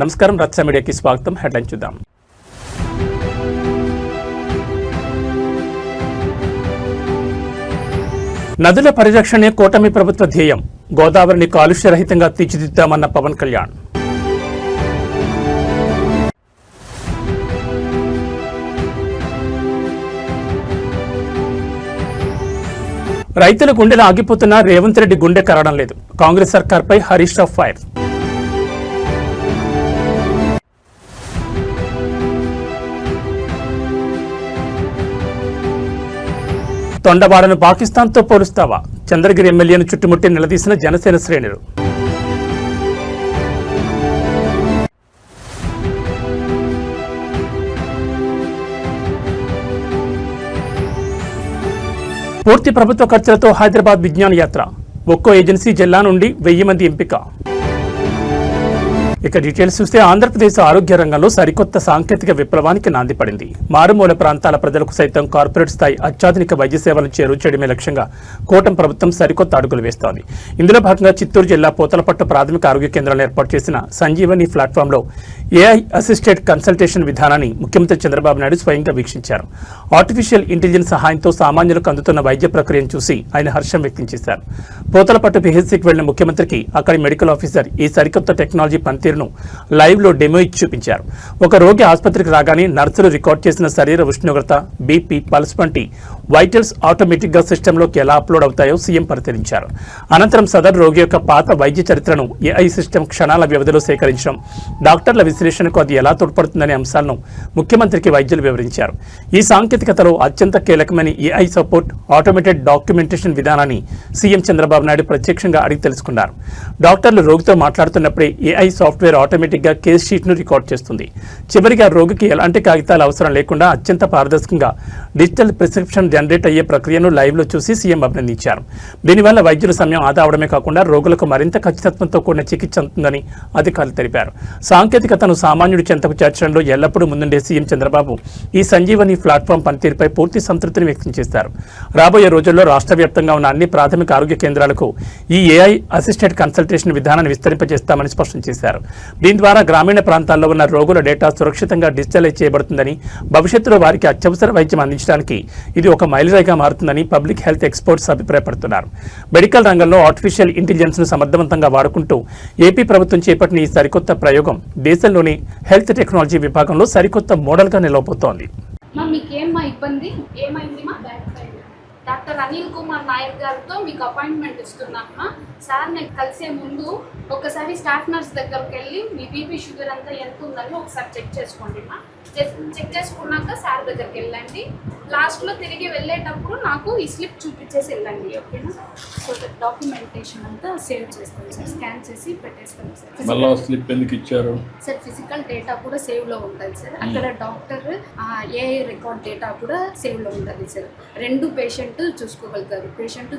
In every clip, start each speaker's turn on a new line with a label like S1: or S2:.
S1: నమస్కారం, రత్న మీడియాకి స్వాగతం. హెడ్లైన్ చూద్దాం. నదుల పరిరక్షణే కూటమి ప్రభుత్వ ధ్యేయం. గోదావరిని కాలుష్యరహితంగా తీర్చిదిద్దామన్న పవన్ కళ్యాణ్. రైతుల గుండెలు ఆగిపోతున్నా రేవంత్ రెడ్డి గుండె కరగడం లేదు. కాంగ్రెస్ సర్కార్పై హరీష్ రావు ఫైర్. తొండవాడను పాకిస్తాన్తో పోలుస్తావా? చంద్రగిరి ఎమ్మెల్యేను చుట్టుముట్టి నిలదీసిన జనసేన శ్రేణులు. పూర్తి ప్రభుత్వ ఖర్చులతో హైదరాబాద్ విజ్ఞాన యాత్ర. ఒక్కో ఏజెన్సీ జిల్లా నుండి 1000 మంది ఎంపిక. ఇక డీటెయిల్స్ చూస్తే ఆంధ్రప్రదేశ్ ఆరోగ్య రంగంలో సరికొత్త సాంకేతిక విప్లవానికి నాంది పడింది. మారుమూల ప్రాంతాల ప్రజలకు సైతం కార్పొరేట్ స్థాయి అత్యాధునిక వైద్య సేవలను చేరువచేయడమే లక్ష్యంగా కూటమి ప్రభుత్వం సరికొత్త అడుగులు వేస్తోంది. ఇందులో భాగంగా చిత్తూరు జిల్లా పోతలపట్టు ప్రాథమిక ఆరోగ్య కేంద్రంలో ఏర్పాటు చేసిన సంజీవని ప్లాట్ఫామ్లో ఏఐ అసిస్టెడ్ కన్సల్టేషన్ విధానాన్ని ముఖ్యమంత్రి చంద్రబాబు నాయుడు స్వయంగా వీక్షించారు. ఆర్టిఫిషియల్ ఇంటెలిజెన్స్ సహాయంతో సామాన్యులకు అందుతున్న వైద్య ప్రక్రియను చూసి ఆయన హర్షం వ్యక్తం చేశారు. పోతలపట్టు పిహెచ్సికి వెళ్లిన ముఖ్యమంత్రికి అక్కడి మెడికల్ ఆఫీసర్ ఈ సరికొత్త టెక్నాలజీ పనితీరును లైవ్ లో డెమో ఇచ్చి చూపించారు. ఒక రోగి ఆసుపత్రికి రాగానే నర్సులు రికార్డ్ చేసిన శరీర ఉష్ణోగ్రత, బీపీ, పల్స్ వంటి వైటల్స్ ఆటోమేటిక్ గా సిస్టంలోకి ఎలా అప్లోడ్ అవుతాయో సీఎం పరిశీలించారు. అనంతరం సదరు రోగి యొక్క పాత వైద్య చరిత్రను ఏఐ సిస్టమ్ క్షణాల వ్యవధిలో సేకరించడం, డాక్టర్ల విశ్లేషణకు అది ఎలా తోడ్పడుతుందనే అంశాలను ముఖ్యమంత్రికి వైద్యులు వివరించారు. ఈ సాంకేతికతలో అత్యంత కీలకమైన ఏఐ సపోర్ట్ ఆటోమేటెడ్ డాక్యుమెంటేషన్ విధానాన్ని సీఎం చంద్రబాబు నాయుడు ప్రత్యక్షంగా అడిగి తెలుసుకున్నారు. డాక్టర్లు రోగితో మాట్లాడుతున్నప్పుడే ఏఐ సాఫ్ట్వేర్ ఆటోమేటిక్ గా కేస్ షీట్ ను రికార్డ్ చేస్తుంది. చివరిగా రోగికి ఎలాంటి కాగితాలు అవసరం లేకుండా అత్యంత పారదర్శకంగా డిజిటల్ ప్రిస్క్రిప్షన్ జనరేట్ అయ్యే ప్రక్రియను లైవ్ లో చూసి సీఎం అభినందించారు. దీనివల్ల వైద్యుల సమయం ఆదా అవడమే కాకుండా రోగులకు మరింత ఖచ్చితత్వంతో కూడిన చికిత్స అందుతుందని అధికారులు తెలిపారు. సాంకేతికతను సామాన్యుడి చెంతకు చేర్చడంలో ఎల్లప్పుడూ ముందుండే సీఎం చంద్రబాబు ఈ సంజీవని ప్లాట్ఫామ్ పనితీరుపై పూర్తి సంతృప్తిని వ్యక్తం చేశారు. రాబోయే రోజుల్లో రాష్ట్ర వ్యాప్తంగా ఉన్న అన్ని ప్రాథమిక ఆరోగ్య కేంద్రాలకు ఈ ఏఐ అసిస్టెడ్ కన్సల్టేషన్ విధానాన్ని విస్తరింపజేస్తామని స్పష్టం చేశారు. దీని ద్వారా గ్రామీణ ప్రాంతాల్లో ఉన్న రోగుల డేటా సురక్షితంగా డిజిటలైజ్ చేయబడుతుందని, భవిష్యత్తులో వారికి అత్యవసర వైద్యం అందించడానికి ఇది ఒక మైలురాయిగా మారుతుందని పబ్లిక్ హెల్త్ ఎక్స్పర్ట్స్ అభిప్రాయపడుతున్నారు. మెడికల్ రంగంలో ఆర్టిఫిషియల్ ఇంటెలిజెన్స్ ను సమర్థవంతంగా వాడుకుంటూ ఏపీ ప్రభుత్వం చేపట్టిన ఈ సరికొత్త ప్రయోగం దేశంలోని హెల్త్ టెక్నాలజీ విభాగంలో సరికొత్త మోడల్గా నిలవబోతోంది.
S2: డాక్టర్ అనిల్ కుమార్ నాయర్ గారితో మీకు అపాయింట్మెంట్ ఇస్తున్నామా సార్. నేను కలిసే ముందు ఒకసారి స్టాఫ్ నర్స్ దగ్గరికి వెళ్ళి మీ బీపీ షుగర్ అంతా ఎంత ఉందని ఒకసారి చెక్ చేసుకోండి మా. చెక్ చేసుకున్నాక సార్ దగ్గరికి వెళ్ళండి. లాస్ట్లో తిరిగి వెళ్ళేటప్పుడు నాకు ఈ స్లిప్ చూపించేసి వెళ్ళండి, ఓకేనా? సో డాక్యుమెంటేషన్ అంతా సేవ్ చేస్తాను సార్, స్కాన్ చేసి పెట్టేస్తాను సార్.
S3: మళ్ళీ స్లిప్ ఎందుకు ఇచ్చారు
S2: సార్? ఫిజికల్ డేటా కూడా సేవ్లో ఉంటుంది సార్. అక్కడ డాక్టర్ ఏఐ రికార్డ్ డేటా కూడా సేవ్లో ఉంటుంది సార్. 2 పేషెంట్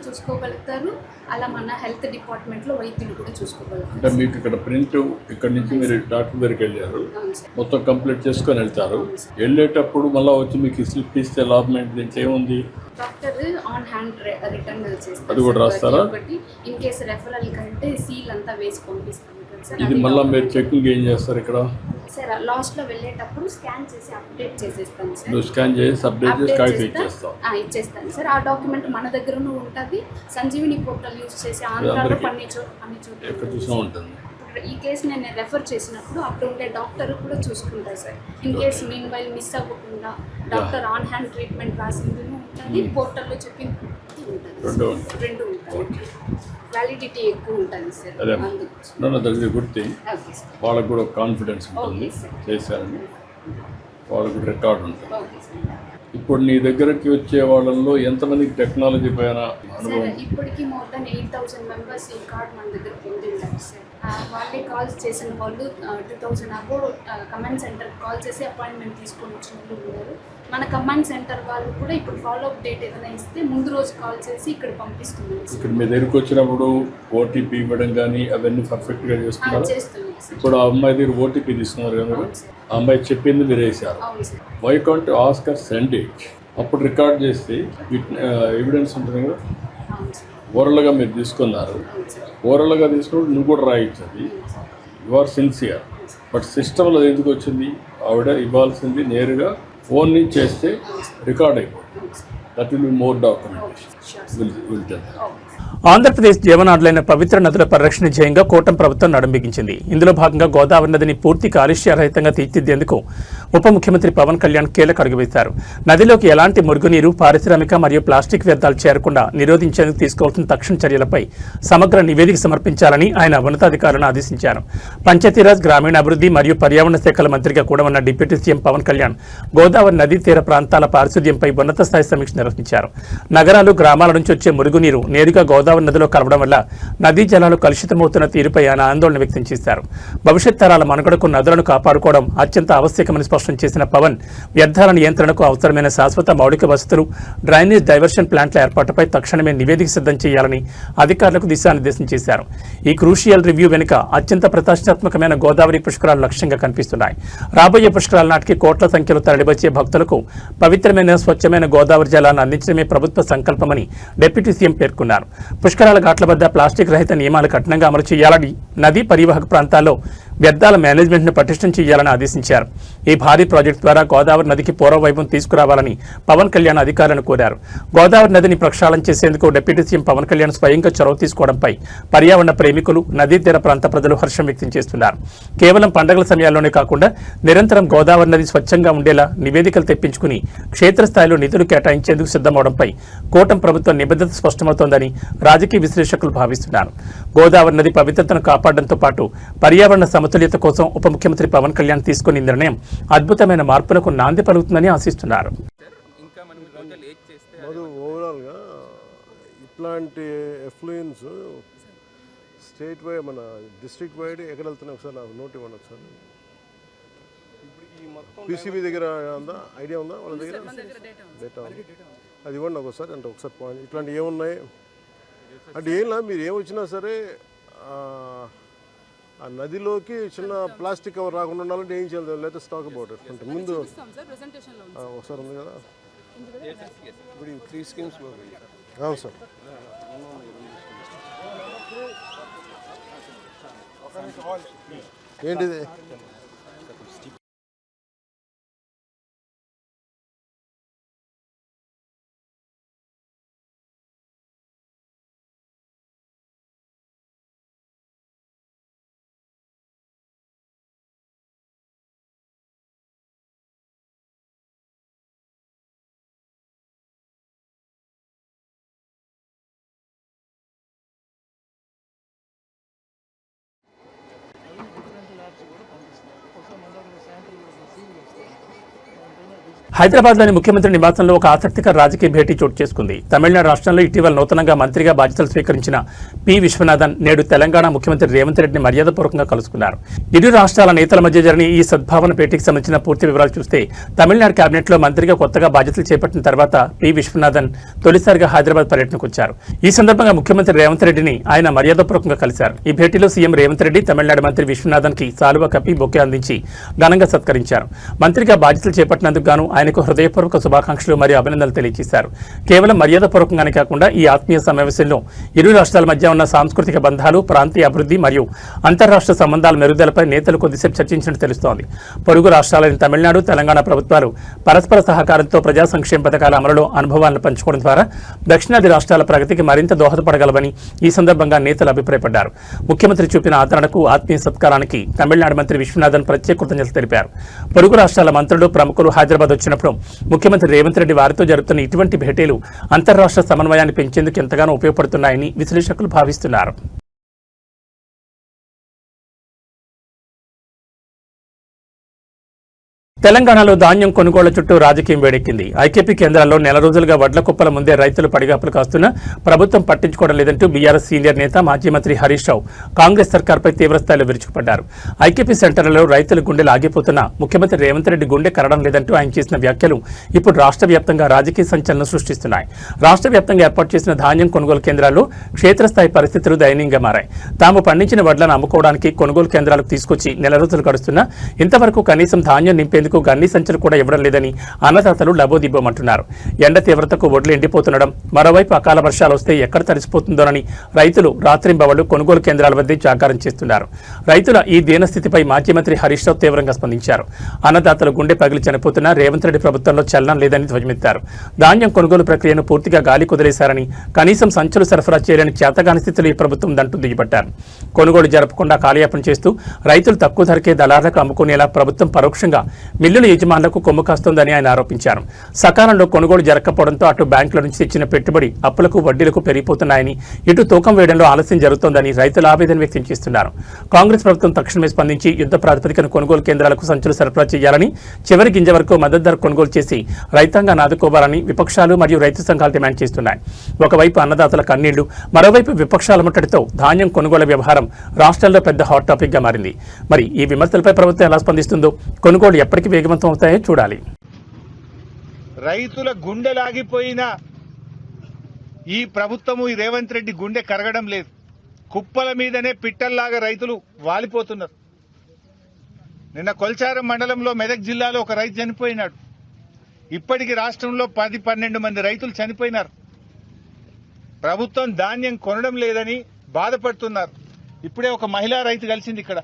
S2: చూసుకోగలుగుతారు, అలా మన హెల్త్ డిపార్ట్మెంట్లో వైద్యులు కూడా చూసుకోగలుగుతారు.
S3: అంటే మీకు ఇక్కడ ప్రింట్ ఇక్కడ నుంచి మీరు డాక్టర్ దగ్గరికి వెళ్ళారు, మొత్తం కంప్లీట్ చేసుకొని వెళ్తారు. వెళ్ళేటప్పుడు మళ్ళీ వచ్చి మీకు స్లిప్ ఇస్తే లాభం ఏంటి? ఏముంది?
S2: డాక్టర్ ఆన్ హ్యాండ్ రిటర్న్ చేస్తారు.
S3: అది కూడా రాస్తారా?
S2: ఇన్ కేసు రెఫరల్ కంటే సీల్ అంతా వేసి పంపిస్తాం.
S3: ఇది మళ్ళీ మీరు చెకింగ్ ఏం చేస్తారు ఇక్కడ?
S2: సార్ లాస్ట్ లో వెళ్ళేటప్పుడు స్కాన్ చేసి అప్డేట్ చేసేస్తాను సార్.
S3: నువ్వు స్కాన్ చేసి అప్డేట్ చేసి కాగితం
S2: ఇచ్చేస్తాను సార్. ఆ డాక్యుమెంట్ మన దగ్గరను ఉంటుంది. సంజీవిని పోర్టల్ యూజ్ చేసి ఆంధ్రాలో అన్ని చోట్ల
S3: ఉంటుంది.
S2: ఈ కేసు నేను రెఫర్ చేసినప్పుడు అప్పుడు ఉండే డాక్టర్ కూడా చూసుకుంటారు sir. In case mean while miss అవ్వకుండా డాక్టర్ ఆన్ హ్యాండ్ ట్రీట్మెంట్ రాసింది ఉంటుంది, పోర్టల్లో చెప్పింది ఉంటుంది. 2 ఉంటాయి. వ్యాలిడిటీ ఎక్కువ ఉంటుంది సార్.
S3: గుర్తి వాళ్ళకు కూడా కాన్ఫిడెన్స్ ఉంటుంది, చేశారని వాళ్ళకు రికార్డు ఉంటుంది. ఇప్పుడు నీ దగ్గరకి వచ్చే వాళ్ళల్లో ఎంతమందికి టెక్నాలజీ పైన అనుభవం?
S2: ఇప్పటికీ మోర్ దెన్ 8,000 మెంబర్స్ ఈ కార్డ్ మన దగ్గర పొందింటారు సార్. వాళ్ళే కాల్స్ చేసిన వాళ్ళు 2000 అబో కమాండ్ సెంటర్కి కాల్ చేసి అపాయింట్మెంట్ తీసుకొని వచ్చిన వాళ్ళు ఉన్నారు. మన కమాండ్ సెంటర్ వాళ్ళు కూడా ఇప్పుడు ఫాలోఅప్ డేట్ ఏదైనా ఇస్తే ముందు రోజు కాల్ చేసి ఇక్కడ పంపిస్తున్నాం.
S3: ఇక్కడ మీ దగ్గరికి వచ్చినప్పుడు ఓటీపీ ఇవ్వడం కానీ అవన్నీ పర్ఫెక్ట్గా చేస్తున్నారు. ఇప్పుడు ఆ అమ్మాయి దగ్గర ఓటీపీ తీసుకున్నారు కదా, ఆ అమ్మాయి చెప్పింది మీరు వేసారు. Why can't ask her send it? అప్పుడు రికార్డ్ చేసి ఎవిడెన్స్ ఉంటుంది కదా. ఓరల్గా మీరు తీసుకున్నారు, ఓరల్గా తీసుకున్నప్పుడు నువ్వు కూడా రాయించు. అది యు ఆర్ సిన్సియర్. బట్ సిస్టంలో అది ఎందుకు వచ్చింది? ఆవిడ ఇవ్వాల్సింది నేరుగా ఫోన్ నుంచి చేస్తే రికార్డ్ అయిపోతుంది. That will be more documentation will tell.
S1: Andhra Pradesh జీవనాడులైన పవిత్ర నదుల పరిరక్షణ ధ్యేయంగా కూటమి ప్రభుత్వం నడుంబిగించింది. ఇందులో భాగంగా గోదావరి నదిని పూర్తి కాలుష్యరహితంగా తీర్చిదిద్దేందుకు ఉప ముఖ్యమంత్రి పవన్ కళ్యాణ్ కీలక అడుగు వేశారు. నదిలోకి ఎలాంటి మురుగునీరు, పారిశ్రామిక మరియు ప్లాస్టిక్ వ్యర్థాలు చేరకుండా నిరోధించేందుకు తీసుకోవాల్సిన తక్షణ చర్యలపై సమగ్ర నివేదిక సమర్పించాలని ఆయన ఉన్నతాధికారులను ఆదేశించారు. పంచాయతీరాజ్, గ్రామీణాభివృద్ధి మరియు పర్యావరణ శాఖల మంత్రిగా కూడా ఉన్న డిప్యూటీ సీఎం పవన్ కళ్యాణ్ గోదావరి నదీ తీర ప్రాంతాల పారిశుద్ధ్యంపై ఉన్నత స్థాయి సమీక్ష నిర్వహించారు. నగరాలు, గ్రామాల నుంచి వచ్చే మురుగునీరు నేరుగా గోదావరి నదిలో కలవడం వల్ల నదీ జలాలు కలుషితమవుతున్న తీరుపై ఆయన ఆందోళన వ్యక్తం చేశారు. భవిష్యత్ తరాల మనుగడకు నదులను కాపాడుకోవడం అత్యంత ఆవశ్యకమని స్పష్టం చేసిన పవన్ వ్యర్థాల నియంత్రణకు అవసరమైన శాశ్వత మౌలిక వసతులు, డ్రైనేజ్ డైవర్షన్ ప్లాంట్ల ఏర్పాటుపై తక్షణమే నివేదిక సిద్ధం చేయాలని అధికారులకు దిశానిర్దేశం చేశారు. ఈ క్రూషియల్ రివ్యూ వెనుక అత్యంత ప్రతిష్టాత్మకమైన గోదావరి పుష్కరాలు లక్ష్యంగా కనిపిస్తున్నాయి. రాబోయే పుష్కరాల నాటికి కోట్ల సంఖ్యలో తరలివచ్చే భక్తులకు పవిత్రమైన, స్వచ్ఛమైన గోదావరి జలాలను అందించడమే ప్రభుత్వ సంకల్పమని డిప్యూటీ సీఎం పేర్కొన్నారు. పుష్కరాల ఘాట్ల వద్ద ప్లాస్టిక్ రహిత నియమాలు కఠినంగా అమలు చేయాలని, నదీ పరివాహక ప్రాంతాల్లో వ్యర్థాల మేనేజ్మెంట్ను పటిష్టం చేయాలని ఆదేశించారు. ఈ భారీ ప్రాజెక్టు ద్వారా గోదావరి నదికి పూర్వవైభవం తీసుకురావాలని పవన్ కళ్యాణ్ అధికారులను కోరారు. గోదావరి నదిని ప్రక్షాళన చేసేందుకు డిప్యూటీ సీఎం పవన్ కళ్యాణ్ స్వయంగా చొరవ తీసుకోవడంపై పర్యావరణ ప్రేమికులు, నదీ తీర ప్రాంత ప్రజలు హర్షం వ్యక్తం చేస్తున్నారు. కేవలం పండుగల సమయాల్లోనే కాకుండా నిరంతరం గోదావరి నది స్వచ్ఛంగా ఉండేలా నివేదికలు తెప్పించుకుని క్షేత్రస్థాయిలో నిధులు కేటాయించేందుకు సిద్ధమవడంపై కూటమి ప్రభుత్వం నిబద్ధత స్పష్టమవుతోందని రాజకీయ విశ్లేషకులు భావిస్తున్నారు. గోదావరి నది పవిత్రతను కాపాడడంతో పాటు పర్యావరణ సమతుల్యత కోసం ఉప ముఖ్యమంత్రి పవన్ కళ్యాణ్ తీసుకున్న నిర్ణయం అద్భుతమైన మార్పులకు నాంది పలుకుతుందని ఆశిస్తున్నారు.
S4: ఓవరాల్గా ఇట్లాంటి ఎఫ్లూయెన్స్ స్టేట్ వైడ్, మన డిస్ట్రిక్ట్ వైడ్ ఎక్కడ వెళ్తున్నాయి ఒకసారి నాకు నోట్ ఇవ్వండి. ఒకసారి పీసీబీ దగ్గర ఉందా, ఐడియా ఉందా వాళ్ళ దగ్గర? డేటా అది ఇవ్వండి ఒకసారి. అంటే ఒకసారి పాయింట్ ఇట్లాంటివి ఏమున్నాయి అంటే ఏంలా మీరు ఏమొచ్చినా సరే ఆ నదిలోకి చిన్న ప్లాస్టిక్ కవర్ రాకుండా ఉండాలంటే ఏం చేయాలి? లేటెస్ట్ స్టాక్ అబౌట్ ఇట్ అంటే ముందు ఒకసారి ఉంది కదా. అవును సార్. ఏంటిది?
S1: హైదరాబాద్లోని ముఖ్యమంత్రి నివాసంలో ఒక ఆసక్తికర రాజకీయ భేటీ చోటు చేసుకుంది. తమిళనాడు రాష్ట్రంలో ఇటీవల నూతనంగా మంత్రిగా బాధ్యతలు స్వీకరించిన పి విశ్వనాథన్ నేడు తెలంగాణ ముఖ్యమంత్రి రేవంత్ రెడ్డిని మర్యాదపూర్వకంగా కలుసుకున్నారు. ఇరు రాష్ట్రాల నేతల మధ్య జరిగిన ఈ సద్భావన భేటీకి సంబంధించిన పూర్తి వివరాలు చూస్తే, తమిళనాడు కేబినెట్లో మంత్రిగా కొత్తగా బాధ్యతలు చేపట్టిన తర్వాత పి విశ్వనాథన్ తొలిసారిగా హైదరాబాద్ పర్యటనకు వచ్చారు. ఈ సందర్భంగా ముఖ్యమంత్రి రేవంత్ రెడ్డిని ఆయన మర్యాదపూర్వకంగా కలిశారు. ఈ భేటీలో సీఎం రేవంత్ రెడ్డి తమిళనాడు మంత్రి విశ్వనాథన్ కి సాలువా కప్పి బొకే అందించి ఘనంగా సత్కరించారు. మంత్రిగా బాధ్యతలు చేపట్టినందుకు గాను ఆయనకు హృదయపూర్వక శుభాకాంక్షలు మరియు అభినందనలు తెలియజేశారు. కేవలం మర్యాదపూర్వకంగానే కాకుండా ఈ ఆత్మీయ సమావేశంలో ఇరు రాష్ట్రాల మధ్య ఉన్న సాంస్కృతిక బంధాలు, ప్రాంతీయ అభివృద్ధి మరియు అంతర్రాష్ట్ర సంబంధాల మెరుగుదలపై నేతలు కొద్దిసేపు చర్చించినట్టు తెలుస్తోంది. పొరుగు రాష్ట్రాలైన తమిళనాడు, తెలంగాణ ప్రభుత్వాలు పరస్పర సహకారంతో ప్రజా సంక్షేమ పథకాల అమలులో అనుభవాలను పంచుకోవడం ద్వారా దక్షిణాది రాష్ట్రాల ప్రగతికి మరింత దోహదపడగలవని ఈ సందర్భంగా నేతలు అభిప్రాయపడ్డారు. ముఖ్యమంత్రి చూపిన ఆదరణకు, ఆత్మీయ సత్కారానికి తమిళనాడు మంత్రి విశ్వనాథన్ ప్రత్యేక కృతజ్ఞతలు తెలిపారు. పొరుగు రాష్ట్రాల మంత్రులు, ప్రముఖులు హైదరాబాద్ వచ్చినప్పుడు ముఖ్యమంత్రి రేవంత్ రెడ్డి వారితో జరుపుతున్న ఇటువంటి భేటీలు అంతర్రాష్ట్ర సమన్వయాన్ని పెంచేందుకు ఎంతగానో ఉపయోగపడుతున్నాయని విశ్లేషకులు భావిస్తున్నారు. తెలంగాణలో ధాన్యం కొనుగోళ్ల చుట్టూ రాజకీయం వేడెక్కింది. ఐకేపీ కేంద్రాల్లో నెల రోజులుగా వడ్ల కుప్పల ముందే రైతులు పడిగాపులు కాస్తున్నా ప్రభుత్వం పట్టించుకోవడం లేదంటూ బీఆర్ఎస్ సీనియర్ నేత, మాజీ మంత్రి హరీష్ రావు కాంగ్రెస్ సర్కార్పై తీవ్రస్థాయిలో విరుచుకుపడ్డారు. ఐకేపీ సెంటర్లలో రైతుల గుండెలు ఆగిపోతున్నా ముఖ్యమంత్రి రేవంత్ రెడ్డి గుండె కరడం లేదంటూ ఆయన చేసిన వ్యాఖ్యలు ఇప్పుడు రాష్ట్ర వ్యాప్తంగా రాజకీయ సంచలనం సృష్టిస్తున్నాయి. రాష్ట్ర వ్యాప్తంగా ఏర్పాటు చేసిన ధాన్యం కొనుగోలు కేంద్రాల్లో క్షేత్రస్థాయి పరిస్థితులు దయనీయంగా మారాయి. తాము పండించిన వడ్లను అమ్ముకోవడానికి కొనుగోలు కేంద్రాలకు తీసుకొచ్చి నెల రోజులు గడుస్తున్నా ఇంతవరకు కనీసం ధాన్యం నింపేందుకు కొనేందుకు గన్ని సంచులు కూడా ఇవ్వడం లేదని అన్నదాతలు లబోదిబ్బోమంటున్నారు. ఎండ తీవ్రతకు వడ్లు ఎండిపోతుండడం, మరోవైపు అకాల వర్షాలు వస్తే ఎక్కడ తడిసిపోతుందోనని రైతులు రాత్రింబవళ్లు కొనుగోలు కేంద్రాల వద్ద జాగారం చేస్తున్నారు. రైతుల ఈ దీనస్థితిపై మాజీ మంత్రి హరీష్ రావు తీవ్రంగా స్పందించారు. అన్నదాతలు గుండె పగిలి చనిపోతున్నా రేవంత్ రెడ్డి ప్రభుత్వంలో చలనం లేదని ధ్వజమెత్తారు. ధాన్యం కొనుగోలు ప్రక్రియను పూర్తిగా గాలి కుదిలేశారని, కనీసం సంచులు సరఫరా చేయలేని చేతగాని స్థితిలో ఈ ప్రభుత్వం దంటూ దిగిపట్టారు. కొనుగోలు జరపకుండా కాలయాపన చేస్తూ రైతులు తక్కువ ధరకే దళారులకు అమ్ముకునేలా ప్రభుత్వం పరోక్షంగా మిల్లుల యజమానులకు కొమ్ము కాస్తోందని ఆయన ఆరోపించారు. సకాలంలో కొనుగోలు జరగకపోవడంతో అటు బ్యాంకుల నుంచి తెచ్చిన పెట్టుబడి అప్పులకు వడ్డీలకు పెరిగిపోతున్నాయని, ఇటు తూకం వేయడంలో ఆలస్యం జరుగుతోందని రైతులు ఆవేదన వ్యక్తం చేస్తున్నారు. కాంగ్రెస్ ప్రభుత్వం తక్షణమే స్పందించి యుద్ధ ప్రాతిపదికన కొనుగోలు కేంద్రాలకు సంచులు సరఫరా చేయాలని, చివరి గింజ వరకు మద్దతు ధర కొనుగోలు చేసి రైతాంగాన్ని ఆదుకోవాలని విపక్షాలు మరియు రైతు సంఘాలు డిమాండ్ చేస్తున్నాయి. ఒకవైపు అన్నదాతల కన్నీళ్లు, మరోవైపు విపక్షాల ముట్టడితో ధాన్యం కొనుగోలు వ్యవహారం రాష్ట్రాల్లో పెద్ద హాట్ టాపిక్ గా మారింది. మరి ఈ విమర్శలపై ప్రభుత్వం ఎలా స్పందిస్తుందో, కొనుగోలు ఎప్పటికీ వేగవంతం అవుతాయో చూడాలి.
S5: రైతుల గుండె లాగిపోయిన ఈ ప్రభుత్వము, ఈ రేవంత్ రెడ్డి గుండె కరగడం లేదు. కుప్పల మీదనే పిట్టల్లాగా రైతులు వాలిపోతున్నారు. నిన్న కొల్చారం మండలంలో మెదక్ జిల్లాలో ఒక రైతు చనిపోయినాడు. ఇప్పటికి రాష్ట్రంలో 10-12 మంది రైతులు చనిపోయినారు. ప్రభుత్వం ధాన్యం కొనడం లేదని బాధపడుతున్నారు. ఇప్పుడే ఒక మహిళా రైతు కలిసింది ఇక్కడ,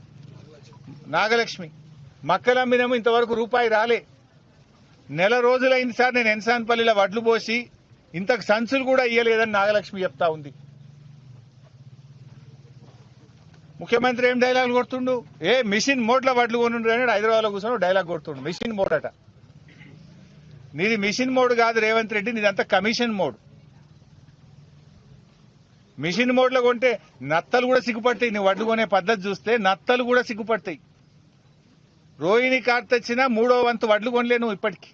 S5: నాగలక్ష్మి. మక్కలమ్మినము ఇంతవరకు రూపాయి రాలే. నెల రోజులైంది సార్ నేను ఎన్సాన్పల్లిలో వడ్లు పోసి, ఇంతకు సంచులు కూడా ఇయ్యలేదని నాగలక్ష్మి చెప్తా ఉంది. ముఖ్యమంత్రి ఏం డైలాగ్ కొడుతుండు, మిషన్ మోడ్ల వడ్లు కొనుండ్రు అని హైదరాబాద్లో కూర్చొని డైలాగ్ కొడుతుండు. మిషన్ మోడ్ అట. నీది మిషన్ మోడ్ కాదు రేవంత్ రెడ్డి, నీదంతా కమిషన్ మోడ్. మిషన్ మోడ్లో కొంటే నత్తలు కూడా సిగ్గుపడతాయి. నీ వడ్లు కొనే పద్ధతి చూస్తే నత్తలు కూడా సిగ్గుపడతాయి. రోహిణి కార్తె వచ్చినా 3వ వంతు వడ్లు కొనలే నువ్వు ఇప్పటికీ.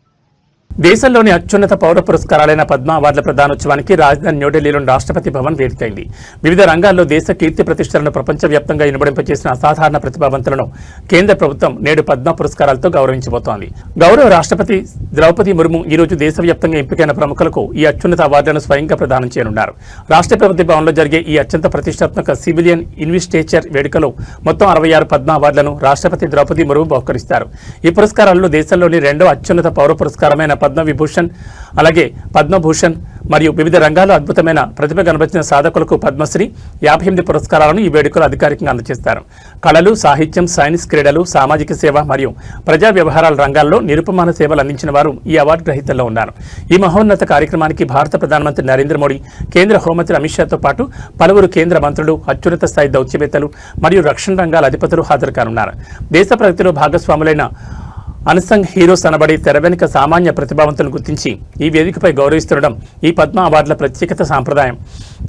S1: దేశంలోని అత్యున్నత పౌర పురస్కారాలైన పద్మ అవార్డుల ప్రదానోత్సవానికి రాజధాని న్యూఢిల్లీలోని రాష్ట్రపతి భవన్ వేదికైంది. వివిధ రంగాల్లో దేశ కీర్తి ప్రతిష్టలను ప్రపంచవ్యాప్తంగా ఇనుబడింపచేసిన అసాధారణ ప్రతిభావంతులను కేంద్ర ప్రభుత్వం నేడు పద్మ పురస్కారాలతో గౌరవించబోతోంది. గౌరవ రాష్ట్రపతి ద్రౌపది ముర్ము ఈ రోజు దేశవ్యాప్తంగా ఎంపికైన ప్రముఖులకు ఈ అత్యున్నత అవార్డులను స్వయంగా ప్రదానం చేయనున్నారు. రాష్ట్రపతి భవన్లో జరిగే ఈ అత్యంత ప్రతిష్టాత్మక సివిలియన్ ఇన్వెస్టిచేర్ వేడుకలో మొత్తం 66 పద్మ అవార్డులను రాష్ట్రపతి ద్రౌపది ముర్ము బహుకరిస్తారు. ఈ పురస్కారాల్లో దేశంలోని 2వ అత్యున్నత పౌర పురస్కారమైన పద్మవిభూషణ్, అలాగే పద్మభూషణ్ మరియు వివిధ రంగాల్లో అద్భుతమైన ప్రతిభ కనబరిచిన సాధకులకు పద్మశ్రీ 58 పురస్కారాలను ఈ వేడుకలు అధికారికంగా అందజేస్తారు. కళలు, సాహిత్యం, సైన్స్, క్రీడలు, సామాజిక సేవ మరియు ప్రజా వ్యవహారాల రంగాల్లో నిరుపమాన సేవలు అందించిన వారు ఈ అవార్డు గ్రహీతల్లో ఉన్నారు. ఈ మహోన్నత కార్యక్రమానికి భారత ప్రధానమంత్రి నరేంద్ర మోడీ, కేంద్ర హోంమంత్రి అమిత్ షాతో పాటు పలువురు కేంద్ర మంత్రులు, అత్యున్నత స్థాయి దౌత్యవేత్తలు మరియు రక్షణ రంగాల అధిపతులు హాజరు కానున్నారు. దేశ ప్రగతిలో భాగస్వాములైన అన్సంగ్ హీరోస్ అనబడి తెర వెనుక సామాన్య ప్రతిభావంతులను గుర్తించి ఈ వేదికపై గౌరవిస్తుండడం ఈ పద్మ అవార్డుల ప్రత్యేకత సాంప్రదాయం.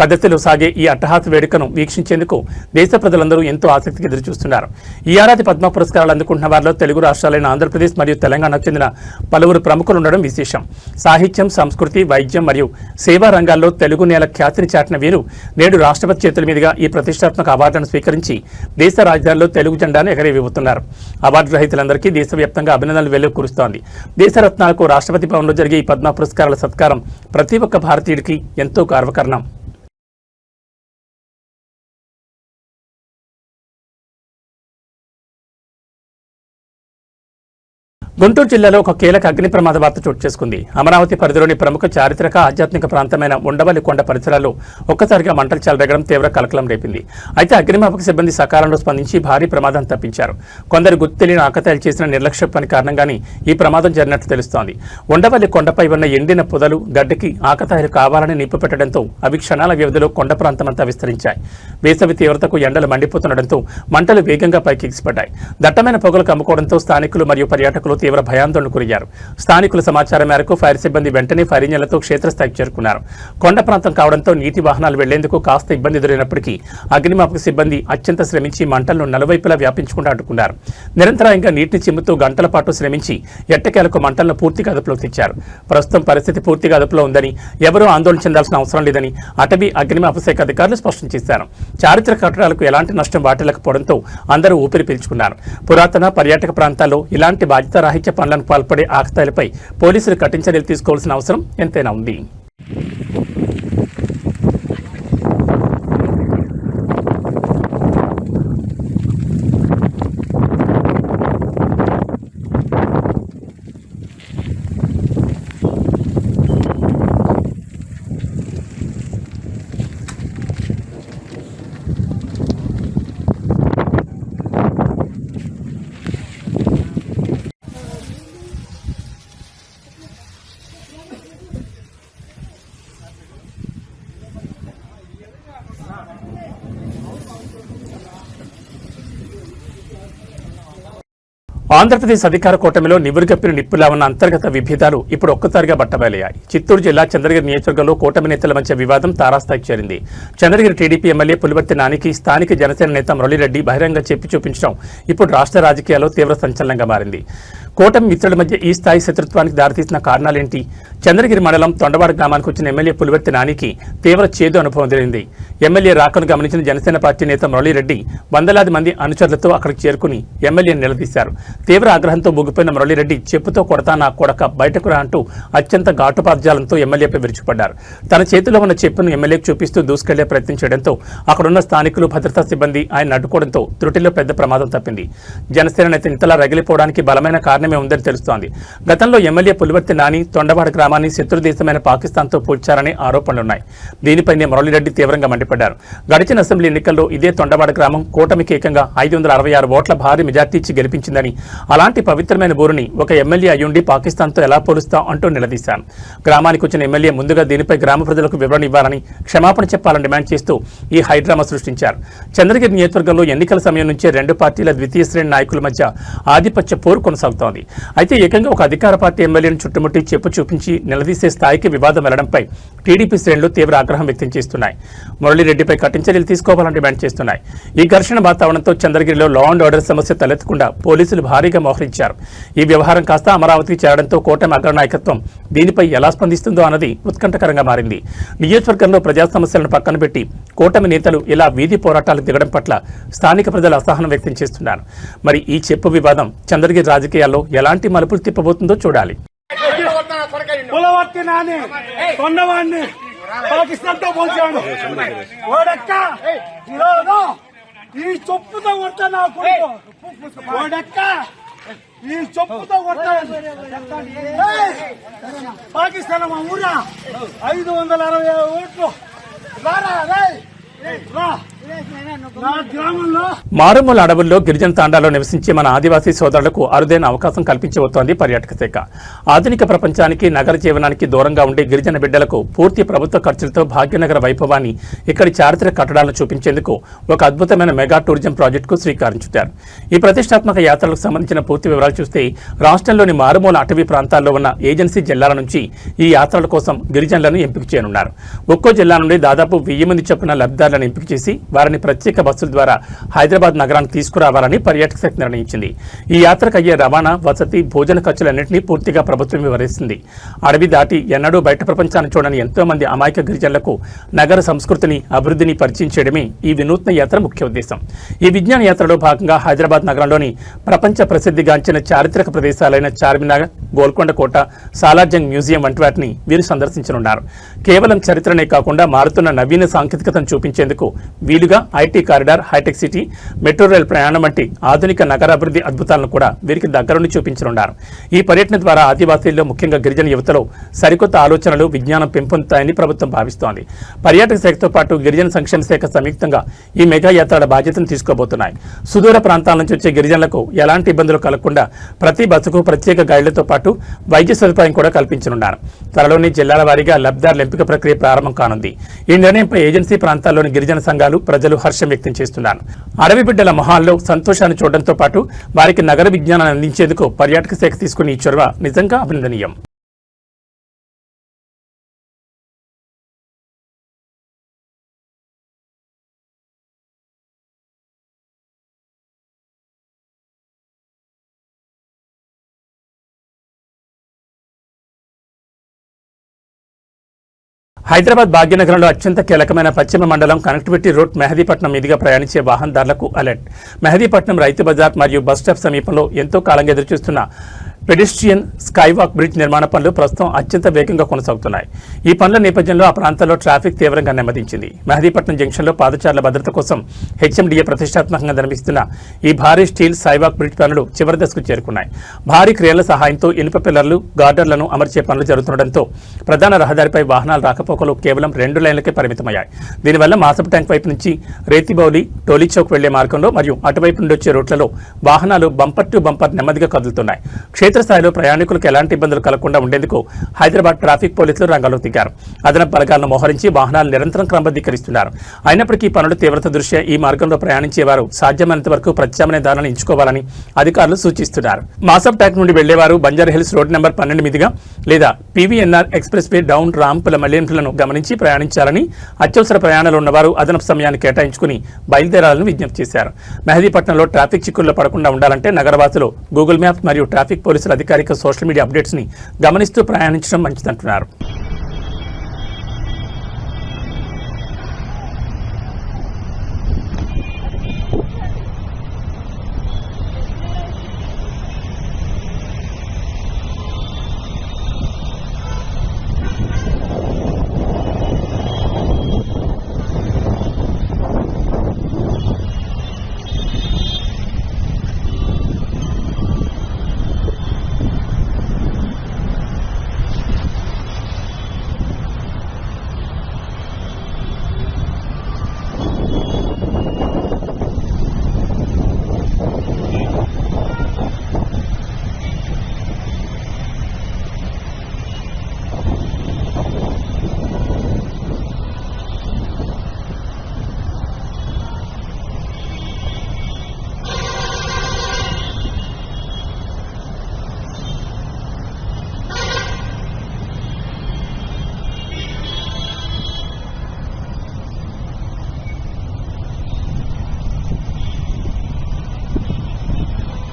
S1: పద్ధతిలో సాగే ఈ అట్టహాస వేడుకను వీక్షించేందుకు దేశ ప్రజలందరూ ఎంతో ఆసక్తిగా ఎదురుచూస్తున్నారు. ఈ ఏడాది పద్మ పురస్కారాలు అందుకుంటున్న వారిలో తెలుగు రాష్ట్రాలైన ఆంధ్రప్రదేశ్ మరియు తెలంగాణకు చెందిన పలువురు ప్రముఖులు ఉండడం విశేషం. సాహిత్యం, సంస్కృతి, వైద్యం మరియు సేవా రంగాల్లో తెలుగు నేల ఖ్యాతిని చాటిన వీరు నేడు రాష్ట్రపతి చేతుల మీదుగా ఈ ప్రతిష్టాత్మక అవార్డులను స్వీకరించి దేశ రాజధానిలో తెలుగు జెండాను ఎగరవేయబోతున్నారు. అవార్డు గ్రహీతలందరికీ దేశవ్యాప్తంగా అభినందనలు వెల్లువకురుస్తోంది. దేశరత్నాలకు రాష్ట్రపతి భవన్లో జరిగే ఈ పద్మ పురస్కారాల సత్కారం ప్రతి ఒక్క భారతీయుడికి ఎంతో గర్వకారణం. గుంటూరు జిల్లాలో ఒక కీలక అగ్ని ప్రమాద వార్త చోటు చేసుకుంది. అమరావతి పరిధిలోని ప్రముఖ చారిత్రక ఆధ్యాత్మిక ప్రాంతమైన ఉండవల్లి కొండ పరిసరాల్లో ఒక్కసారిగా మంటలు చెలరేగడం తీవ్ర కలకలం రేపింది. అయితే అగ్నిమాపక సిబ్బంది సకాలంలో స్పందించి భారీ ప్రమాదం తప్పించారు. కొందరు గుర్తు తెలియని ఆకతాయిలు చేసిన నిర్లక్ష్య పని కారణంగానే ఈ ప్రమాదం జరిగినట్లు తెలుస్తోంది. ఉండవల్లి కొండపై ఉన్న ఎండిన పొదలు, గడ్డకి ఆకతాయిలు కావాలని నిప్పు పెట్టడంతో అవి క్షణాల వ్యవధిలో కొండ ప్రాంతమంతా విస్తరించాయి. వేసవి తీవ్రతకు ఎండలు మండిపోతుండటంతో మంటలు వేగంగా పైకి ఎగిసిపడ్డాయి. దట్టమైన పొగలు కమ్ముకోవడంతో స్థానికులు మరియు పర్యాటకులు తీవ్ర భయాందోళనకు గురయ్యారు. స్థానికుల సమాచారం మేరకు ఫైర్ సిబ్బంది వెంటనే ఫైర్ ఇంజన్లతో క్షేత్రస్థాయికి చేరుకున్నారు. కొండ ప్రాంతం కావడంతో నీటి వాహనాలు వెళ్లేందుకు కాస్త ఇబ్బంది ఎదురైనప్పటికీ అగ్నిమాపక సిబ్బంది అత్యంత శ్రమించి మంటలను నలువైపులా వ్యాపించకుండా అడ్డుకున్నారు. నిరంతరాయంగా నీటిని చిమ్ముతూ గంటల పాటు శ్రమించి ఎట్టకేలకు మంటలను పూర్తిగా అదుపులోకి తెచ్చారు. ప్రస్తుతం పరిస్థితి పూర్తిగా అదుపులో ఉందని, ఎవరూ ఆందోళన చెందాల్సిన అవసరం లేదని అటవీ అగ్నిమాపక శాఖ అధికారులు స్పష్టం చేశారు. చారిత్రక కట్టడాలకు ఎలాంటి నష్టం వాటిల్లకపోవడంతో అందరూ ఊపిరి పీల్చుకున్నారు. పురాతన పర్యాటక ప్రాంతాల్లో ఇలాంటి బాధ్యత రాహిత్య పనులను పాల్పడే ఆకతాయిలపై పోలీసులు కఠిన చర్యలు తీసుకోవాల్సిన అవసరం ఎంతైనా ఉంది. ఆంధ్రప్రదేశ్ అధికార కూటమిలో నివురుగప్పిన నిప్పులా ఉన్న అంతర్గత విభేదాలు ఇప్పుడు ఒక్కసారిగా బట్టబయలయ్యాయి. చిత్తూరు జిల్లా చంద్రగిరి నియోజకవర్గంలో కూటమి నేతల మధ్య వివాదం తారాస్థాయికి చేరింది. చంద్రగిరి టీడీపీ ఎమ్మెల్యే పులివర్తి నానికి స్థానిక జనసేన నేత మురళీరెడ్డి బహిరంగ చెప్పి చూపించడం ఇప్పుడు రాష్ట్ర రాజకీయాల్లో తీవ్ర సంచలనంగా మారింది. కూటమి మిత్రుల మధ్య ఈ స్థాయి శత్రుత్వానికి దారితీసిన కారణాలేంటి? చంద్రగిరి మండలం తొండవాడ గ్రామానికి వచ్చిన ఎమ్మెల్యే పులివర్తి నానికి తీవ్ర చేదు అనుభవం ఎదురైంది. ఎమ్మెల్యే రాకను గమనించిన జనసేన పార్టీ నేత మురళీరెడ్డి వందలాది మంది అనుచరులతో అక్కడికి చేరుకుని ఎమ్మెల్యేని నిలదీశారు. తీవ్ర ఆగ్రహంతో ఊగిపోయిన మురళీరెడ్డి చెప్పుతో కొడతా నా కొడక బయటకు రా అంటూ అత్యంత ఘాటుపాద్యాలంతో ఎమ్మెల్యేపై విరుచుపడ్డారు. తన చేతిలో ఉన్న చెప్పును ఎమ్మెల్యేకు చూపిస్తూ దూసుకెళ్లే ప్రయత్నం చేయడంతో అక్కడున్న స్థానికులు భద్రతా సిబ్బంది ఆయన అడ్డుకోవడంతో త్రుటిలో పెద్ద ప్రమాదం తప్పింది. జనసేన నేత ఇంతలా రగిలిపోవడానికి బలమైన కారణమే ఉందని తెలుస్తోంది. గతంలో ఎమ్మెల్యే పులివర్తి నాని తొండవాడ గ్రామాన్ని శత్రు దేశమైన పాకిస్తాన్తో పోల్చారనే ఆరోపణలున్నాయి. దీనిపైనే మురళీరెడ్డి తీవ్రంగా మండిపడ్డారు. గడిచిన అసెంబ్లీ ఎన్నికల్లో ఇదే తొండవాడ గ్రామం కూటమికి ఏకంగా 566 ఓట్ల భారీ మెజార్టీ ఇచ్చి గెలిపించిందని, అలాంటి పవిత్రమైన ఊరిని ఒక ఎమ్మెల్యే అయ్యుండి పాకిస్తాన్తో ఎలా పోలుస్తాం అంటూ నిలదీశాను. గ్రామానికి వచ్చిన ఎమ్మెల్యే ముందుగా దీనిపై గ్రామ ప్రజలకు వివరణ ఇవ్వాలని, క్షమాపణ చెప్పాలని డిమాండ్ చేస్తూ ఈ హైడ్రామా సృష్టించారు. చంద్రగిరి నియోజకవర్గంలో ఎన్నికల సమయం నుంచే రెండు పార్టీల ద్వితీయ శ్రేణి నాయకుల మధ్య ఆధిపత్య పోరు కొనసాగుతోంది. అయితే ఏకంగా ఒక అధికార పార్టీ ఎమ్మెల్యేను చుట్టుముట్టి చెప్పు చూపించి నిలదీసే స్థాయికి వివాదం వెళ్లడంపై టీడీపీ శ్రేణులు తీవ్ర ఆగ్రహం వ్యక్తం చేస్తున్నాయి. మురళీరెడ్డిపై కఠిన చర్యలు తీసుకోవాలని డిమాండ్ చేస్తున్నాయి. ఈ ఘర్షణ వాతావరణంతో చంద్రగిరిలో లా అండ్ ఆర్డర్ సమస్య తలెత్తకుండా పోలీసులు భారీగా మోహరించారు. ఈ వ్యవహారం కాస్త అమరావతికి చేరడంతో కూటమి అగ్రనాయకత్వం దీనిపై ఎలా స్పందిస్తుందో అన్నది ఉత్కంఠకరంగా మారింది. నియోజకవర్గంలో ప్రజా సమస్యలను పక్కన పెట్టి కూటమి నేతలు ఇలా వీధి పోరాటాలకు దిగడం పట్ల స్థానిక ప్రజలు అసహనం వ్యక్తం చేస్తున్నారు. మరి ఈ చెప్పు వివాదం చంద్రగిరి రాజకీయాల్లో ఎలాంటి మలుపులు తిప్పబోతుందో చూడాలి.
S6: పులవర్తి నాని కొండవాడిని పాకిస్తాన్ తో పోల్చాడు. ఓడక్క ఈరోజు ఈ చెప్పుతో కొడతా నా కొడుకు. ఓడక్క ఈ చెప్పుతో కొడతాడు. పాకిస్తాన్ మా ఊరా 560 ఓట్లు రారా రా.
S1: మారుమూల అడవుల్లో గిరిజన తాండాలో నివసించే మన ఆదివాసీ సోదరులకు అరుదైన అవకాశం కల్పించబోతోంది పర్యాటక శాఖ. ఆధునిక ప్రపంచానికి నగర జీవనానికి దూరంగా ఉండే గిరిజన బిడ్డలకు పూర్తి ప్రభుత్వ ఖర్చులతో భాగ్యనగర వైభవాన్ని ఇక్కడి చారిత్రక కట్టడాలను చూపించేందుకు ఒక అద్భుతమైన మెగా టూరిజం ప్రాజెక్టుకు శ్రీకారం చుట్టారు. ఈ ప్రతిష్టాత్మక యాత్రలకు సంబంధించిన పూర్తి వివరాలు చూస్తే రాష్ట్రంలోని మారుమూల అటవీ ప్రాంతాల్లో ఉన్న ఏజెన్సీ జిల్లాల నుంచి ఈ యాత్రల కోసం గిరిజనులను ఎంపిక చేయనున్నారు. ఒక్కో జిల్లా నుండి దాదాపు 1000 మంది చొప్పున లబ్ధిదారులను ఎంపిక చేసి వారిని ప్రత్యేక బస్సుల ద్వారా హైదరాబాద్ నగరానికి తీసుకురావాలని పర్యాటక శాఖ నిర్ణయించింది. ఈ యాత్రకు అయ్యే రవాణా, వసతి, భోజన ఖర్చులన్నింటినీ పూర్తిగా ప్రభుత్వం వివరిస్తుంది. అడవి దాటి ఎన్నడూ బయట ప్రపంచాన్ని చూడని ఎంతో మంది అమాయక గిరిజనులకు నగర సంస్కృతిని, అభివృద్ధిని పరిచయం చేయడమే ఈ వినూత్న యాత్ర ముఖ్య ఉద్దేశం. ఈ విజ్ఞాన యాత్రలో భాగంగా హైదరాబాద్ నగరంలోని ప్రపంచ ప్రసిద్ధిగాంచిన చారిత్రక ప్రదేశాలైన చార్మినార్, గోల్కొండ కోట, సాలార్జంగ్ మ్యూజియం వంటి వాటిని వీరు సందర్శించనున్నారు. కేవలం చరిత్రనే కాకుండా మారుతున్న నవీన సాంకేతికతను చూపించేందుకు వీలుగా IT corridor, hitech city, metro rail ప్రయాణం వంటి ఆధునిక నగరాభివృద్ధి అద్భుతాలను కూడా వీరికి దగ్గరుండి చూపించనున్నారు. ఈ పర్యటన ద్వారా ఆదివాసీల్లో ముఖ్యంగా గిరిజన యువతలో సరికొత్త ఆలోచనలు, విజ్ఞానం పెంపొందుతాయని ప్రభుత్వం భావిస్తోంది. పర్యాటక శాఖతో పాటు గిరిజన సంక్షేమ శాఖ సంయుక్తంగా ఈ మెగా యాత్రల బాధ్యతను తీసుకోబోతున్నాయి. సుదూర ప్రాంతాల నుంచి వచ్చే గిరిజనులకు ఎలాంటి ఇబ్బందులు కలగకుండా ప్రతి బస్సుకు ప్రత్యేక గైడ్లతో పాటు వైద్య సదుపాయం కూడా కల్పించనున్నారు. త్వరలోని జిల్లాల వారీగా లబ్ధిదారుల ఎంపిక ప్రక్రియ ప్రారంభం కానుంది. ఈ నిర్ణయంపై ఏజెన్సీ ప్రాంతాల్లోని గిరిజన సంఘాలు, ప్రజలు హర్షం వ్యక్తం చేస్తున్నారు. అడవి బిడ్డల మొహాల్లో సంతోషాన్ని చూడడంతో పాటు వారికి నగర విజ్ఞానాన్ని అందించేందుకు పర్యాటక శాఖ తీసుకునే ఈ చొరవ నిజంగా అభినందనీయం. హైదరాబాద్ భాగ్యనగరంలో అత్యంత కీలకమైన పశ్చిమ మండలం కనెక్టివిటీ రూట్ మెహదీపట్నం మీదుగా ప్రయాణించే వాహనదారులకు అలర్ట్. మెహదీపట్నం రైతు బజార్ మరియు బస్ స్టాప్ సమీపంలో ఎంతో కాలంగా ఎదురుచూస్తున్న పెడెస్ట్రియన్ స్కైవాక్ బ్రిడ్జ్ నిర్మాణ పనులు ప్రస్తుతం అత్యంత వేగంగా కొనసాగుతున్నాయి. ఈ పనుల నేపథ్యంలో ఆ ప్రాంతంలో ట్రాఫిక్ తీవ్రంగా నెమ్మదించింది. మెహదీపట్నం జంక్షన్లో పాదచారుల భద్రత కోసం హెచ్ఎండిఏ ప్రతిష్టాత్మకంగా నిర్మిస్తున్న ఈ భారీ స్టీల్ స్కైవాక్ బ్రిడ్జ్ పనులు చివరి దశకు చేరుకున్నాయి. భారీ క్రేన్ల సహాయంతో ఇనుప పిల్లర్లు, గార్డర్లను అమర్చే పనులు జరుగుతుండటంతో ప్రధాన రహదారిపై వాహనాల రాకపోకలు కేవలం 2 లైన్లకే పరిమితమయ్యాయి. దీనివల్ల మాసపు ట్యాంక్ వైపు నుంచి రేతిబౌలి, టోలీ చౌక్ వెళ్లే మార్గంలో మరియు అటువైపు నుండి వచ్చే రూట్లలో వాహనాలు బంపర్ టు బంపర్ నెమ్మదిగా కదులుతున్నాయి. క్షేత్రస్థాయిలో ప్రయాణికులకు ఎలాంటి ఇబ్బందులు కలగకుండా ఉండేందుకు హైదరాబాద్ ట్రాఫిక్ పోలీసులు రంగంలోకి దిగారు. అదనపు బలగాలను మోహరించి వాహనాలు నిరంతరం క్రమబద్ధీకరిస్తున్నారు. అయినప్పటికీ పనుల తీవ్రత దృష్ట్యా ఈ మార్గంలో ప్రయాణించేవారు సాధ్యమైనంత వరకు ప్రత్యామ్నాయ దారులను ఎంచుకోవాలని అధికారులు సూచిస్తున్నారు. మాసబ్ ట్యాక్ నుండి వెళ్లేవారు బంజారాహిల్స్ రోడ్ నెంబర్ 12 మీదుగా లేదా పీవీఎన్ఆర్ ఎక్స్ప్రెస్ వే డౌన్ రాంపుల మళ్లింపులను గమనించి ప్రయాణించాలని, అత్యవసర ప్రయాణాలు ఉన్నవారు అదనపు సమయాన్ని కేటాయించుకుని బయలుదేరాలని విజ్ఞప్తి చేశారు. మెహదీపట్నంలో ట్రాఫిక్ చిక్కుల్లో పడకుండా ఉండాలంటే నగరవాసులు గూగుల్ మ్యాప్స్ మరియు ట్రాఫిక్ పోలీసుల అధికారిక సోషల్ మీడియా అప్డేట్స్ ని గమనిస్తూ ప్రయాణించడం మంచిదంటున్నారు.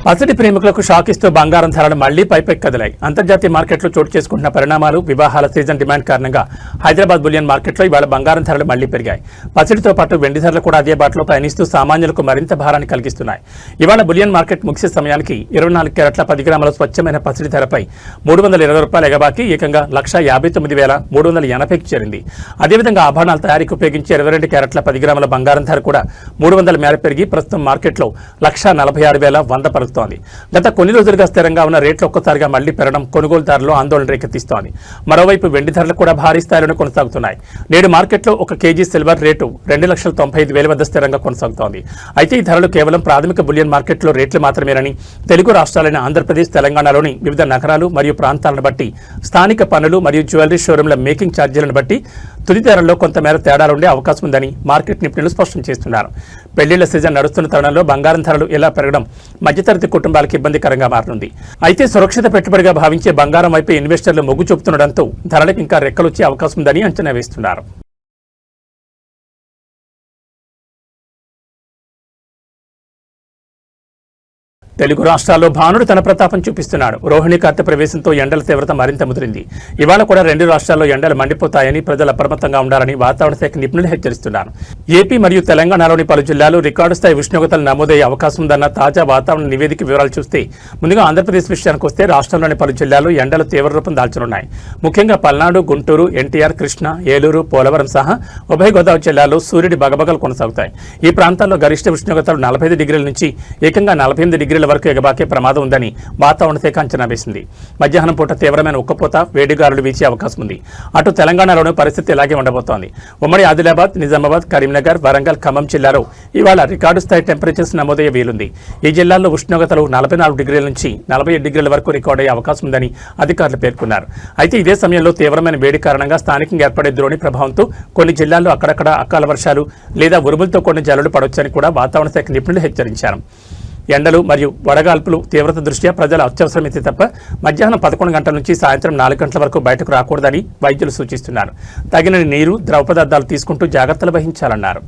S1: పసిడి ప్రేమికులకు షాక్ ఇస్తూ బంగారం ధరలు మళ్లీ పైపెక్కి కదిలాయి. అంతర్జాతీయ మార్కెట్లో చోటు చేసుకుంటున్న పరిణామాలు, వివాహాల సీజన్ డిమాండ్ కారణంగా హైదరాబాద్ బులియన్ మార్కెట్లో ఇవాళ బంగారం ధరలు మళ్లీ పెరిగాయి. పసిడితో పాటు వెండి ధరలు కూడా అదే బాటలో పయనిస్తూ సామాన్యులకు మరింత భారాన్ని కలిగిస్తున్నాయి. ఇవాళ బులియన్ మార్కెట్ ముగిసే సమయానికి 24 క్యారెట్ల 10 గ్రాముల స్వచ్ఛమైన పసిడి ధరపై ₹320 ఎగబాకి ఏకంగా 1,59,380కి చేరింది. అదేవిధంగా ఆభరణాల తయారీకి ఉపయోగించే 22 క్యారెట్ల 10 గ్రాముల బంగారం ధర కూడా 300 మేర పెరిగి ప్రస్తుతం మార్కెట్లో 1,46,100 పలుకుతోంది. గత కొన్ని రోజులుగా స్థిరంగా ఉన్న రేట్లు ఒక్కసారిగా మళ్లీ పెరగడం కొనుగోలుదారులు ఆందోళన రేకెత్తిస్తోంది. మరోవైపు వెండి ధరలు కూడా భారీ స్థాయిలోనే కొనసాగుతున్నాయి. నేడు మార్కెట్లో 1 కేజీ సిల్వర్ రేటు 2,95,000 వద్ద స్థిరంగా కొనసాగుతోంది. అయితే ఈ ధరలు కేవలం ప్రాథమిక బులియన్ మార్కెట్లో రేట్లు మాత్రమేనని, తెలుగు రాష్ట్రాలైన ఆంధ్రప్రదేశ్, తెలంగాణలోని వివిధ నగరాలు మరియు ప్రాంతాలను బట్టి స్థానిక పన్నులు మరియు జ్యువెలరీ షోరూంల మేకింగ్ ఛార్జీలను బట్టి తుది ధరల్లో కొంతమేర తేడాలుండే అవకాశం ఉందని మార్కెట్ నిపుణులు స్పష్టం చేస్తున్నారు. పెళ్లిళ్ల సీజన్ నడుస్తున్న తరుణంలో బంగారం ధరలు ఎలా పెరగడం మధ్యతరగతి కుటుంబాలకు ఇబ్బందికరంగా మారనుంది. అయితే సురక్షిత పెట్టుబడిగా భావించే బంగారం వైపు ఇన్వెస్టర్లు మొగ్గు చూపుతుండటంతో ధరలకు ఇంకా రెక్కలొచ్చే అవకాశం ఉందని అంచనా వేస్తున్నారు. తెలుగు రాష్ట్రాల్లో భానుడు తన ప్రతాపం చూపిస్తున్నాడు. రోహిణి కార్తె ప్రవేశంతో ఎండల తీవ్రత మరింత ముదిరింది. ఇవాళ కూడా 2 రాష్ట్రాల్లో ఎండలు మండిపోతాయని, ప్రజలు అప్రమత్తంగా ఉండాలని వాతావరణ శాఖ నిపుణులు హెచ్చరిస్తున్నారు. ఏపీ మరియు తెలంగాణలోని పలు జిల్లాలు రికార్డు స్థాయి ఉష్ణోగ్రతలు నమోదయ్యే అవకాశం ఉందన్న తాజా వాతావరణ నివేదిక వివరాలు చూస్తే ముందుగా ఆంధ్రప్రదేశ్ విషయానికి వస్తే రాష్ట్రంలోని పలు జిల్లాల్లో ఎండలు తీవ్ర రూపం దాల్చనున్నాయి. ముఖ్యంగా పల్నాడు, గుంటూరు, ఎన్టీఆర్, కృష్ణా, ఏలూరు, పోలవరం సహా ఉభయ గోదావరి జిల్లాల్లో సూర్యుడి బగబగలు కొనసాగుతాయి. ఈ ప్రాంతాల్లో గరిష్ట ఉష్ణోగ్రతలు 45 డిగ్రీల నుంచి ఏకంగా 48 డిగ్రీల వరకు ఎగబాకే ప్రమాదం ఉందని వాతావరణ శాఖ అంచనా వేసింది. మధ్యాహ్నం పూట తీవ్రమైన ఉక్కపోత, వేడిగాలులు వీచే అవకాశం ఉంది. అటు తెలంగాణలోనూ పరిస్థితి ఇలాగే ఉండబోతోంది. ఉమ్మడి ఆదిలాబాద్, నిజామాబాద్, కరీంనగర్, వరంగల్, ఖమ్మం జిల్లాలో ఇవాళ రికార్డు స్థాయి టెంపరేచర్స్ నమోదయ్యే వీలుంది. ఈ జిల్లాల్లో ఉష్ణోగ్రతలు 44 డిగ్రీల నుంచి 47 డిగ్రీల వరకు రికార్డయ్యే అవకాశం ఉందని అధికారులు పేర్కొన్నారు. అయితే ఇదే సమయంలో తీవ్రమైన వేడి కారణంగా స్థానికంగా ఏర్పడే ద్రోణి ప్రభావంతో కొన్ని జిల్లాల్లో అక్కడక్కడ అకాల వర్షాలు లేదా ఉరుములతో కూడిన జల్లులు పడవచ్చని కూడా వాతావరణ శాఖ నిపుణులు హెచ్చరించారు. ఎండలు మరియు వడగాల్పులు తీవ్రత దృష్ట్యా ప్రజలు అత్యవసరమైతే తప్ప మధ్యాహ్నం 11 గంటల నుంచి సాయంత్రం 4 గంటల వరకు బయటకు రాకూడదని వైద్యులు సూచిస్తున్నారు. తగిన నీరు, ద్రవ పదార్థాలు తీసుకుంటూ జాగ్రత్తలు వహించాలన్నారు.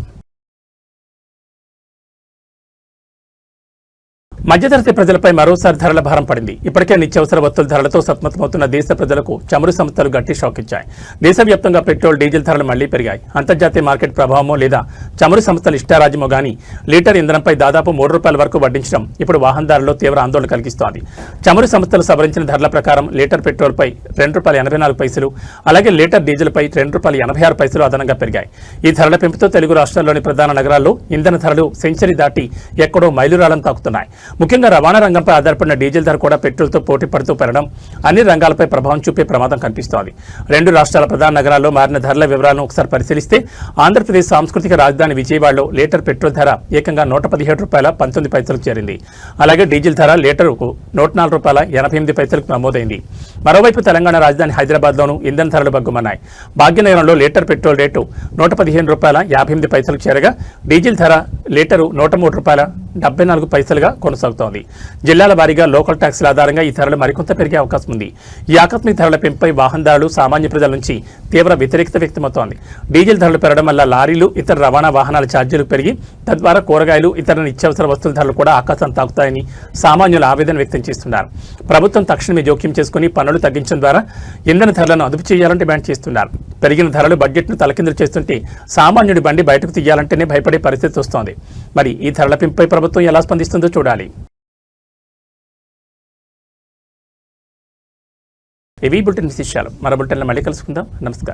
S1: మధ్యతరగతి ప్రజలపై మరోసారి ధరల భారం పడింది. ఇప్పటికే నిత్యావసర వస్తువుల ధరలతో సతమతమవుతున్న దేశ ప్రజలకు చమురు సంస్థలు గట్టి షాక్ ఇచ్చాయి. దేశవ్యాప్తంగా పెట్రోల్, డీజిల్ ధరలు మళ్లీ పెరిగాయి. అంతర్జాతీయ మార్కెట్ ప్రభావమో లేదా చమురు సంస్థల ఇష్టారాజ్యమో గానీ లీటర్ ఇంధనంపై దాదాపు ₹3 వరకు వడ్డించడం ఇప్పుడు వాహనదారుల్లో తీవ్ర ఆందోళన కలిగిస్తోంది. చమురు సంస్థలు సవరించిన ధరల ప్రకారం లీటర్ పెట్రోల్పై ₹2.84, అలాగే లీటర్ డీజిల్పై ₹2.86 అదనంగా పెరిగాయి. ఈ ధరల పెంపుతో తెలుగు రాష్ట్రాల్లోని ప్రధాన నగరాల్లో ఇంధన ధరలు సెంచరీ దాటి ఎక్కడో మైలురాళ్లను తాకుతున్నాయి. ముఖ్యంగా రవాణా రంగంపై ఆధారపడిన డీజిల్ ధర కూడా పెట్రోల్తో పోటీ పడుతూ పెరగడం అన్ని రంగాలపై ప్రభావం చూపే ప్రమాదం కనిపిస్తోంది. 2 రాష్ట్రాల ప్రధాన నగరాల్లో మారిన ధరల వివరాలను ఒకసారి పరిశీలిస్తే ఆంధ్రప్రదేశ్ సాంస్కృతిక రాజధాని విజయవాడలో లీటర్ పెట్రోల్ ధర ఏకంగా ₹117.19 చేరింది. అలాగే డీజిల్ ధర లీటరుకు ₹104.88 నమోదైంది. మరోవైపు తెలంగాణ రాజధాని హైదరాబాద్లోనూ ఇంధన ధరలు బగ్గుమన్నాయి. భాగ్యనగరంలో లీటర్ పెట్రోల్ రేటు ₹115.58 చేరగా డీజిల్ ధర లీటరు ₹103.74గా కొనసాగుతోంది. జిల్లాల వారీగా లోకల్ ట్యాక్సుల ఆధారంగా ఈ ధరలు మరికొంత పెరిగే అవకాశం ఉంది. ఈ ఆకస్మిక ధరల పెంపుపై వాహనదారులు, సామాన్య ప్రజల నుంచి తీవ్ర వ్యతిరేకత వ్యక్తమవుతోంది. డీజిల్ ధరలు పెరగడం వల్ల లారీలు, ఇతర రవాణా వాహనాల ఛార్జీలు పెరిగి తద్వారా కూరగాయలు, ఇతర నిత్యావసర వస్తువుల ధరలు కూడా ఆకాశం తాకుతాయని సామాన్యులు ఆవేదన వ్యక్తం చేస్తున్నారు. ప్రభుత్వం తక్షణమే జోక్యం చేసుకుని పన్నులు తగ్గించడం ద్వారా ఇంధన ధరలను అదుపు చేయాలని డిమాండ్ చేస్తున్నారు. పెరిగిన ధరలు బడ్జెట్ను తలకిందులు చేస్తుంటే సామాన్యుడి బండి బయటకు తీయాలంటేనే భయపడే పరిస్థితి వస్తోంది. మరి ఈ ధరల పెంపుపై ప్రభుత్వం ఎలా స్పందిస్తుందో చూడాలి. ఇవి బులెటిన్ విశేషాలు. మరో బులెటిన్లో మళ్ళీ కలుసుకుందాం. నమస్కారం.